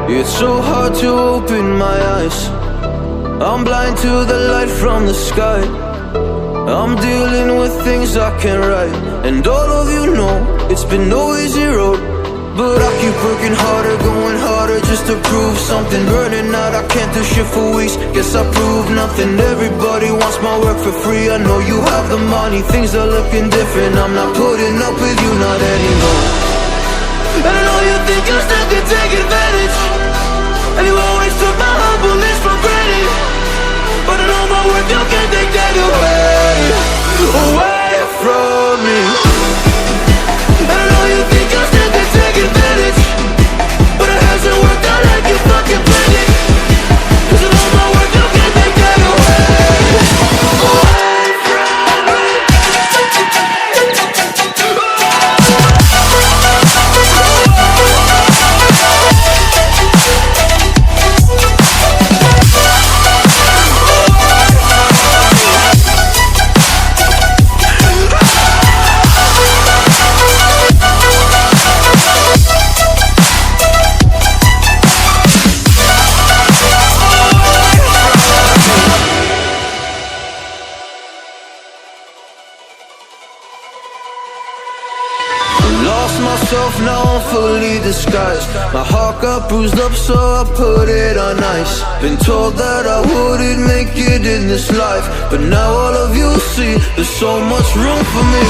It's so hard to open my eyes. I'm blind to the light from the sky. I'm dealing with things I can't write. And all of you know it's been no easy road, but I keep working harder, going harder just to prove something. Burning out, I can't do shit for weeks. Guess I proved nothing. Everybody wants my work for free. I know you have the money, things are looking different. I'm not putting up with you, not anymore. And I know you think you still can take advantage, and you always took my humbleness for granted. But I know my worth, you can't take that away from me. And I know you think you still can take advantage, but it hasn't worked out like you fucking planned it. 'Cause I know my worth, you can't take that away from me. Lost myself, now I'm fully disguised. My heart got bruised up, so I put it on ice. Been told that I wouldn't make it in this life, but now all of you see there's so much room for me.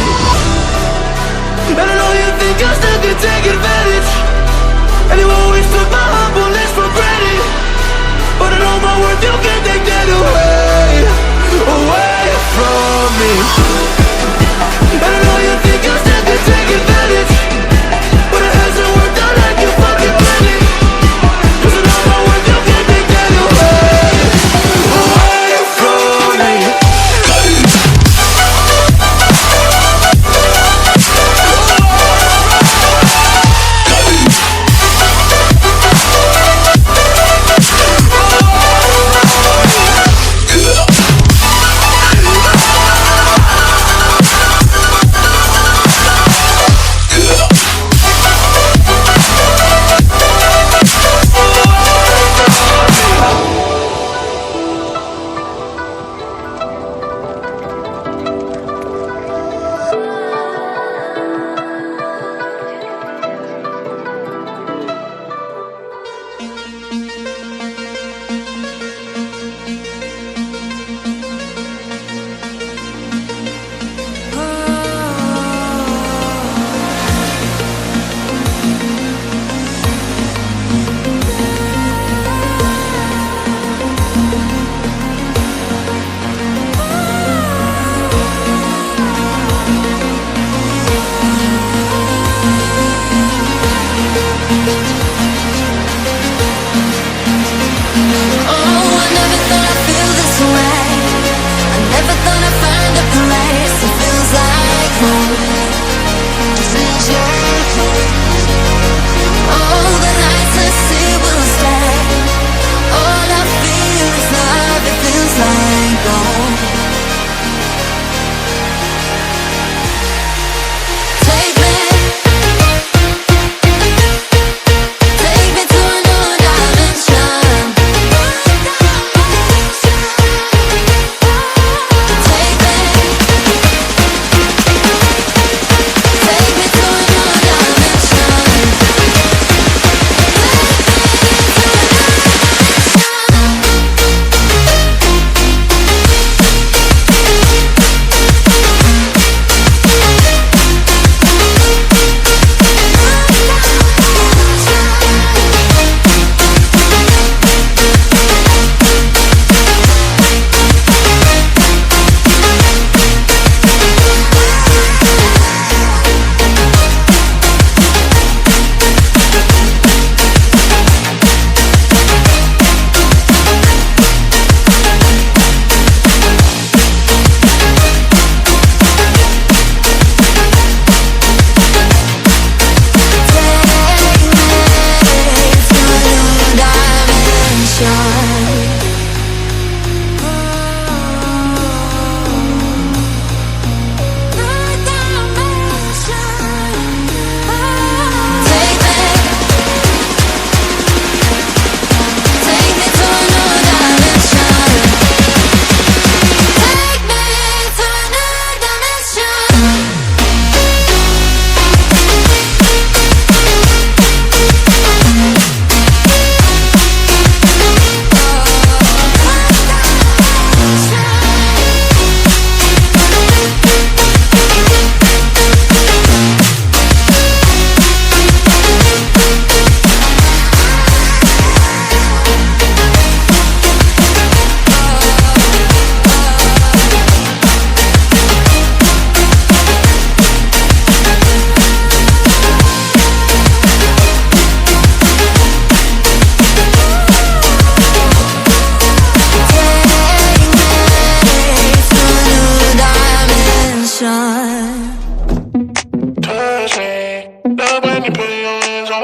And I know you think you still can take advantage, and you always took my humbleness for granted. But I know my worth, you can't take that away from me. And I know you think you still can take advantage, but it hasn't worked out like you fucking planned it. 'Cause I know my worth, you can't take that away from me.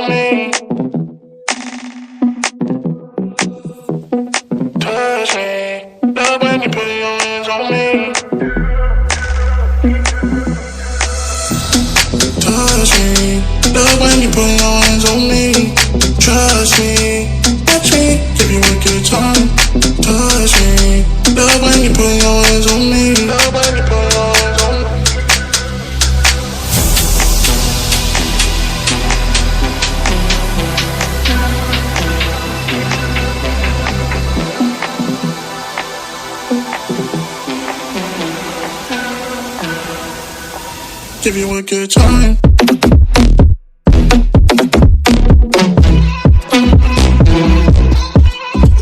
on me. Touch me. Love when you put your hands on me. Touch me. Love when you put your hands on me. Trust me. Watch me. Give you a good time. Touch me. Love when you put your hands on me. Love when you put your hands on me. Give you a good time.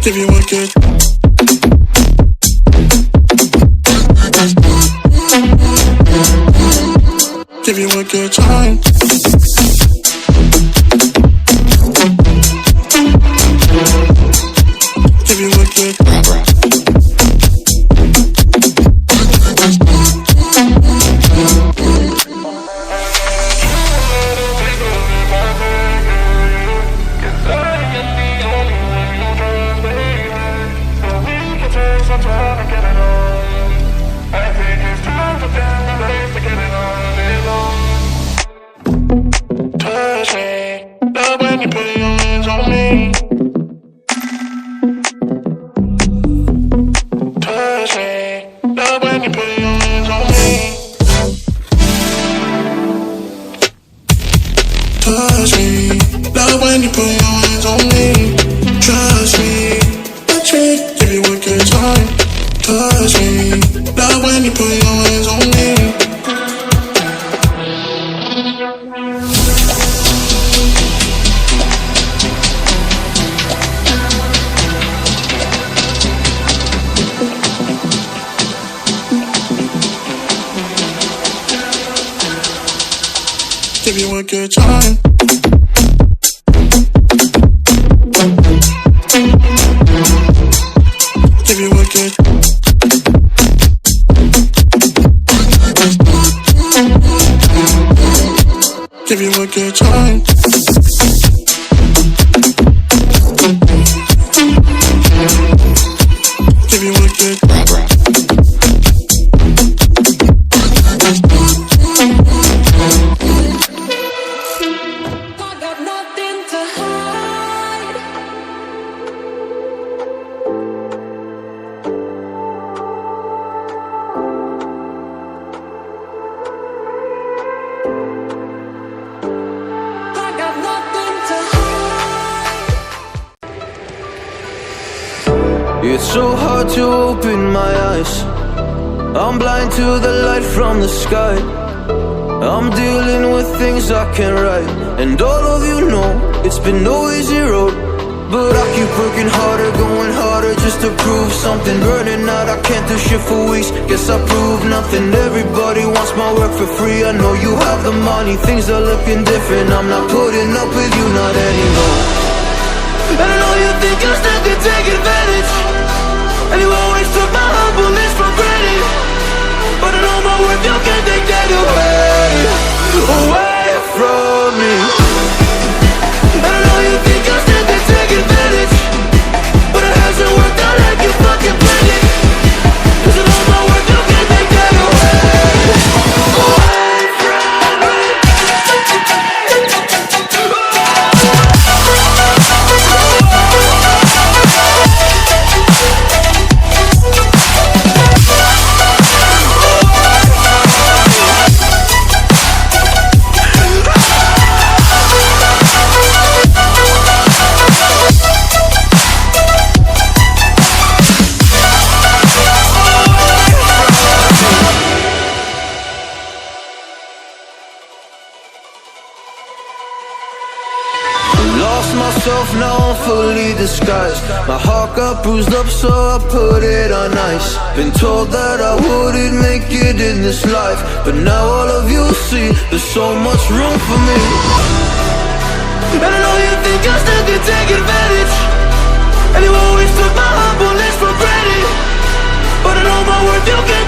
Give you a good. Give you a good time. Give you a good. Touch me, love when you put your hands on me. Touch me, love when you put your hands on me. Touch me, love when you put your hands on me. Trust me, touch me, give you a good time. Touch me, love when you put your hands on me. Give you a good time. Give you a good. Give you a good time. Give you a good. It's so hard to open my eyes. I'm blind to the light from the sky. I'm dealing with things I can't write. And all of you know it's been no easy road, but I keep working harder, going harder just to prove something. Burning out, I can't do shit for weeks. Guess I proved nothing. Everybody wants my work for free. I know you have the money, things are looking different. I'm not putting up with you, not anymore. And I know you think you still can take advantage, and you always took my humbleness for granted. But I know my worth, you can't take that away from me. And I know you think you still can take advantage, but it hasn't worked out like you fucking planned it. 'Cause I know my worth, you can't take that away from me. Lost myself, now I'm fully disguised. My heart got bruised up, so I put it on ice. Been told that I wouldn't make it in this life, but now all of you see there's so much room for me. And I know you think you still can take advantage, and you always took my humbleness for granted. But I know my worth, you can't